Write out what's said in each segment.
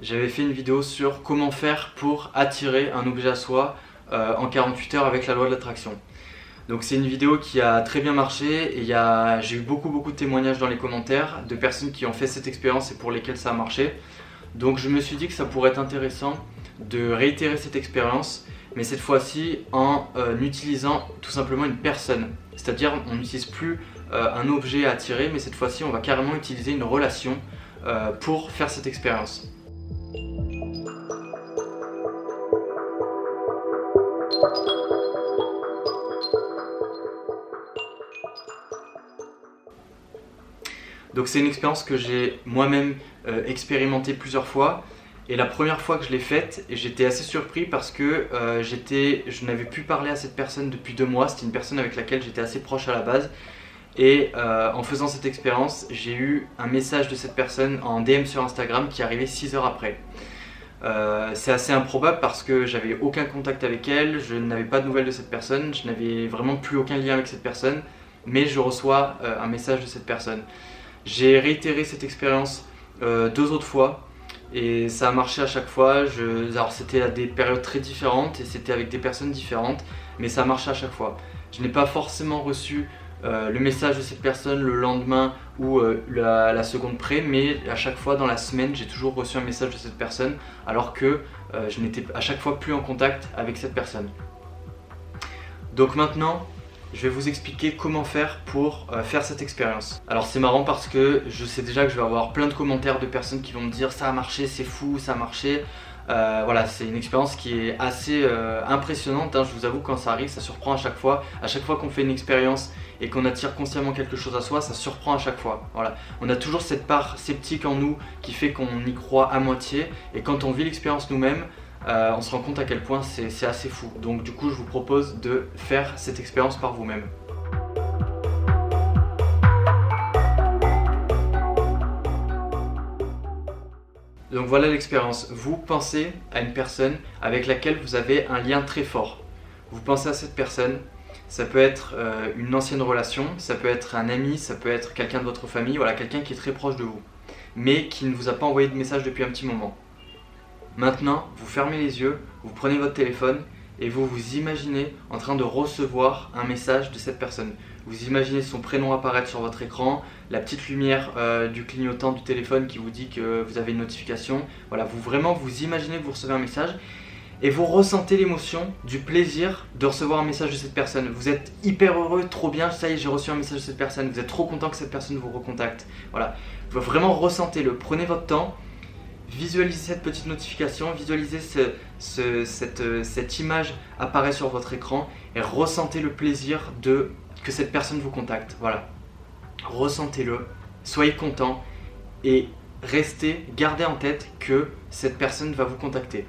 j'avais fait une vidéo sur comment faire pour attirer un objet à soi en 48 heures avec la loi de l'attraction. Donc c'est une vidéo qui a très bien marché et j'ai eu beaucoup de témoignages dans les commentaires de personnes qui ont fait cette expérience et pour lesquelles ça a marché. Donc je me suis dit que ça pourrait être intéressant de réitérer cette expérience, mais cette fois-ci en utilisant tout simplement une personne. C'est-à-dire on n'utilise plus un objet à attirer, mais cette fois-ci on va carrément utiliser une relation pour faire cette expérience. Donc c'est une expérience que j'ai moi-même expérimentée plusieurs fois. Et la première fois que je l'ai faite, j'étais assez surpris parce que je n'avais plus parlé à cette personne depuis 2 mois. C'était une personne avec laquelle j'étais assez proche à la base. Et en faisant cette expérience, j'ai eu un message de cette personne en DM sur Instagram qui arrivait 6 heures après. C'est assez improbable parce que j'avais aucun contact avec elle, je n'avais pas de nouvelles de cette personne, je n'avais vraiment plus aucun lien avec cette personne, mais je reçois un message de cette personne. J'ai réitéré cette expérience 2 autres fois et ça a marché à chaque fois. Alors c'était à des périodes très différentes et c'était avec des personnes différentes, mais ça a marché à chaque fois. Je n'ai pas forcément reçu le message de cette personne le lendemain ou la seconde près, mais à chaque fois dans la semaine j'ai toujours reçu un message de cette personne alors que je n'étais à chaque fois plus en contact avec cette personne. Donc maintenant je vais vous expliquer comment faire pour faire cette expérience. Alors c'est marrant parce que je sais déjà que je vais avoir plein de commentaires de personnes qui vont me dire ça a marché, c'est fou, ça a marché. Voilà, c'est une expérience qui est assez impressionnante, hein, je vous avoue, quand ça arrive, ça surprend à chaque fois. À chaque fois qu'on fait une expérience et qu'on attire consciemment quelque chose à soi, ça surprend à chaque fois. Voilà. On a toujours cette part sceptique en nous qui fait qu'on y croit à moitié, et quand on vit l'expérience nous-mêmes, on se rend compte à quel point c'est assez fou. Donc du coup, je vous propose de faire cette expérience par vous-même. Donc voilà l'expérience. Vous pensez à une personne avec laquelle vous avez un lien très fort. Vous pensez à cette personne, ça peut être une ancienne relation, ça peut être un ami, ça peut être quelqu'un de votre famille, voilà, quelqu'un qui est très proche de vous, mais qui ne vous a pas envoyé de message depuis un petit moment. Maintenant, vous fermez les yeux, vous prenez votre téléphone et vous vous imaginez en train de recevoir un message de cette personne. Vous imaginez son prénom apparaître sur votre écran, la petite lumière du clignotant du téléphone qui vous dit que vous avez une notification. Voilà, vous imaginez que vous recevez un message et vous ressentez l'émotion du plaisir de recevoir un message de cette personne. Vous êtes hyper heureux, trop bien, ça y est, j'ai reçu un message de cette personne. Vous êtes trop content que cette personne vous recontacte. Voilà, vous vraiment ressentez-le, prenez votre temps. Visualisez cette petite notification, visualisez cette image apparaît sur votre écran et ressentez le plaisir que cette personne vous contacte. Voilà, ressentez-le, soyez content et gardez en tête que cette personne va vous contacter.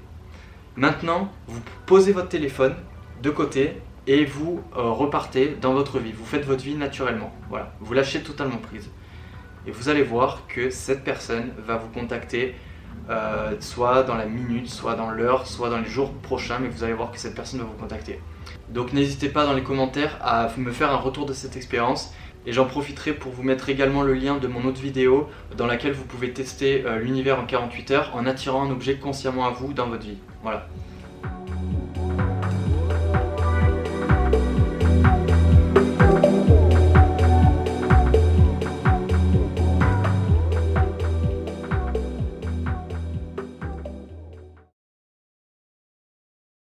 Maintenant, vous posez votre téléphone de côté et vous repartez dans votre vie. Vous faites votre vie naturellement. Voilà, vous lâchez totalement prise. Et vous allez voir que cette personne va vous contacter soit dans la minute, soit dans l'heure, soit dans les jours prochains, mais vous allez voir que cette personne va vous contacter. Donc n'hésitez pas dans les commentaires à me faire un retour de cette expérience, et j'en profiterai pour vous mettre également le lien de mon autre vidéo dans laquelle vous pouvez tester l'univers en 48 heures en attirant un objet consciemment à vous dans votre vie. Voilà.